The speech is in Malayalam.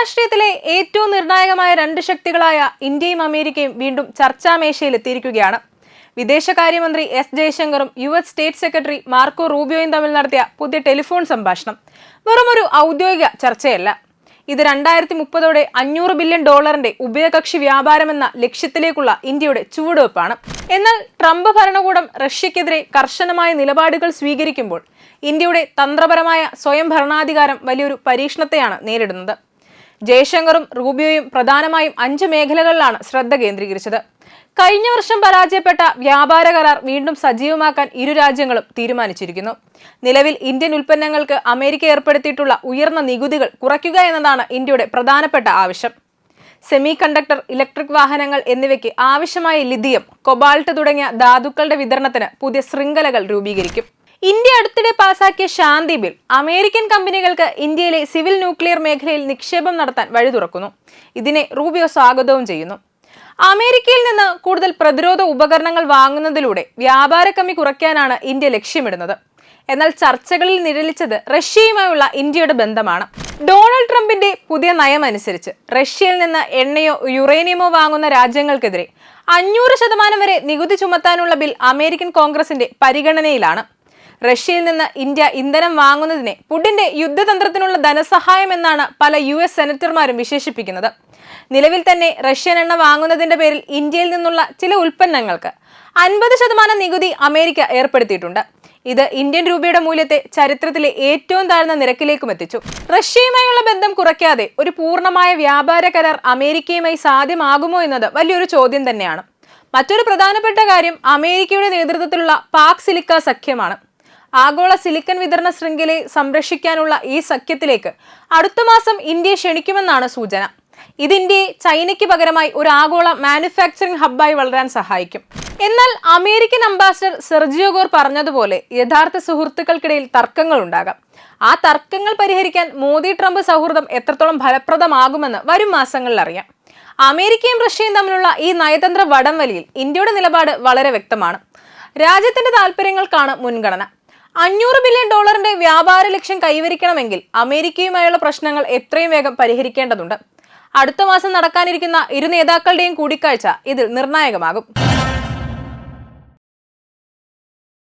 രാഷ്ട്രീയത്തിലെ ഏറ്റവും നിർണായകമായ രണ്ട് ശക്തികളായ ഇന്ത്യയും അമേരിക്കയും വീണ്ടും ചർച്ചാമേശയിലെത്തിയിരിക്കുകയാണ്. വിദേശകാര്യമന്ത്രി എസ് ജയശങ്കറും US സ്റ്റേറ്റ് സെക്രട്ടറി മാർക്കോ റൂബിയോയും തമ്മിൽ നടത്തിയ പുതിയ ടെലിഫോൺ സംഭാഷണം വെറുമൊരു ഔദ്യോഗിക ചർച്ചയല്ല. ഇത് 2030 $500 ബില്യൺ ഉഭയകക്ഷി വ്യാപാരമെന്ന ലക്ഷ്യത്തിലേക്കുള്ള ഇന്ത്യയുടെ ചുവടുവെപ്പാണ്. എന്നാൽ ട്രംപ് ഭരണകൂടം റഷ്യക്കെതിരെ കർശനമായ നിലപാടുകൾ സ്വീകരിക്കുമ്പോൾ ഇന്ത്യയുടെ തന്ത്രപരമായ സ്വയം ഭരണാധികാരം വലിയൊരു പരീക്ഷണത്തെയാണ് നേരിടുന്നത്. ജയശങ്കറും റൂബിയോയും പ്രധാനമായും 5 മേഖലകളിലാണ് ശ്രദ്ധ കേന്ദ്രീകരിച്ചത്. കഴിഞ്ഞ വർഷം പരാജയപ്പെട്ട വ്യാപാര കരാർ വീണ്ടും സജീവമാക്കാൻ ഇരു രാജ്യങ്ങളും തീരുമാനിച്ചിരിക്കുന്നു. നിലവിൽ ഇന്ത്യൻ ഉൽപ്പന്നങ്ങൾക്ക് അമേരിക്ക ഏർപ്പെടുത്തിയിട്ടുള്ള ഉയർന്ന നികുതികൾ കുറയ്ക്കുക എന്നതാണ് ഇന്ത്യയുടെ പ്രധാനപ്പെട്ട ആവശ്യം. സെമി കണ്ടക്ടർ, ഇലക്ട്രിക് വാഹനങ്ങൾ എന്നിവയ്ക്ക് ആവശ്യമായ ലിഥിയം, കൊബാൾട്ട് തുടങ്ങിയ ധാതുക്കളുടെ വിതരണത്തിന് പുതിയ ശൃംഖലകൾ രൂപീകരിക്കും. ഇന്ത്യ അടുത്തിടെ പാസാക്കിയ ശാന്തി ബിൽ അമേരിക്കൻ കമ്പനികൾക്ക് ഇന്ത്യയിലെ സിവിൽ ന്യൂക്ലിയർ മേഖലയിൽ നിക്ഷേപം നടത്താൻ വഴി തുറക്കുന്നു. ഇതിനെ റൂബിയോ സ്വാഗതവും ചെയ്യുന്നു. അമേരിക്കയിൽ നിന്ന് കൂടുതൽ പ്രതിരോധ ഉപകരണങ്ങൾ വാങ്ങുന്നതിലൂടെ വ്യാപാര കമ്മി കുറയ്ക്കാനാണ് ഇന്ത്യ ലക്ഷ്യമിടുന്നത്. എന്നാൽ ചർച്ചകളിൽ നിഴലിച്ചത് റഷ്യയുമായുള്ള ഇന്ത്യയുടെ ബന്ധമാണ്. ഡൊണാൾഡ് ട്രംപിന്റെ പുതിയ നയമനുസരിച്ച് റഷ്യയിൽ നിന്ന് എണ്ണയോ യുറേനിയമോ വാങ്ങുന്ന രാജ്യങ്ങൾക്കെതിരെ 500% വരെ നികുതി ചുമത്താനുള്ള ബിൽ അമേരിക്കൻ കോൺഗ്രസിന്റെ പരിഗണനയിലാണ്. റഷ്യയിൽ നിന്ന് ഇന്ത്യ ഇന്ധനം വാങ്ങുന്നതിനെ പുടിന്റെ യുദ്ധതന്ത്രത്തിനുള്ള ധനസഹായം എന്നാണ് പല US സെനറ്റർമാരും വിശേഷിപ്പിക്കുന്നത്. നിലവിൽ തന്നെ റഷ്യൻ എണ്ണ വാങ്ങുന്നതിന്റെ പേരിൽ ഇന്ത്യയിൽ നിന്നുള്ള ചില ഉൽപ്പന്നങ്ങൾക്ക് 50% നികുതി അമേരിക്ക ഏർപ്പെടുത്തിയിട്ടുണ്ട്. ഇത് ഇന്ത്യൻ രൂപയുടെ മൂല്യത്തെ ചരിത്രത്തിലെ ഏറ്റവും താഴ്ന്ന നിരക്കിലേക്കും എത്തിച്ചു. റഷ്യയുമായുള്ള ബന്ധം കുറയ്ക്കാതെ ഒരു പൂർണ്ണമായ വ്യാപാര കരാർ അമേരിക്കയുമായി സാധ്യമാകുമോ എന്നത് വലിയൊരു ചോദ്യം തന്നെയാണ്. മറ്റൊരു പ്രധാനപ്പെട്ട കാര്യം അമേരിക്കയുടെ നേതൃത്വത്തിലുള്ള പാക് സിലിക്ക സഖ്യമാണ്. ആഗോള സിലിക്കൺ വിതരണ ശൃംഖലയെ സംരക്ഷിക്കാനുള്ള ഈ സഖ്യത്തിലേക്ക് അടുത്ത മാസം ഇന്ത്യയെ ക്ഷണിക്കുമെന്നാണ് സൂചന. ഇത് ഇന്ത്യയെ ചൈനയ്ക്ക് പകരമായി ഒരു ആഗോള മാനുഫാക്ചറിംഗ് ഹബ്ബായി വളരാൻ സഹായിക്കും. എന്നാൽ അമേരിക്കൻ അംബാസഡർ സെർജിയോ ഗോർ പറഞ്ഞതുപോലെ യഥാർത്ഥ സുഹൃത്തുക്കൾക്കിടയിൽ തർക്കങ്ങൾ ഉണ്ടാകാം. ആ തർക്കങ്ങൾ പരിഹരിക്കാൻ മോദി ട്രംപ് സൗഹൃദം എത്രത്തോളം ഫലപ്രദമാകുമെന്ന് വരും മാസങ്ങളിൽ അറിയാം. അമേരിക്കയും റഷ്യയും തമ്മിലുള്ള ഈ നയതന്ത്ര വടംവലിയിൽ ഇന്ത്യയുടെ നിലപാട് വളരെ വ്യക്തമാണ്. രാജ്യത്തിന്റെ താല്പര്യങ്ങൾക്കാണ് മുൻഗണന. $500 ബില്യൺ വ്യാപാര ലക്ഷ്യം കൈവരിക്കണമെങ്കിൽ അമേരിക്കയുമായുള്ള പ്രശ്നങ്ങൾ എത്രയും വേഗം പരിഹരിക്കേണ്ടതുണ്ട്. അടുത്ത മാസം നടക്കാനിരിക്കുന്ന ഇരു നേതാക്കളുടെയും കൂടിക്കാഴ്ച ഇതിൽ നിർണായകമാകും.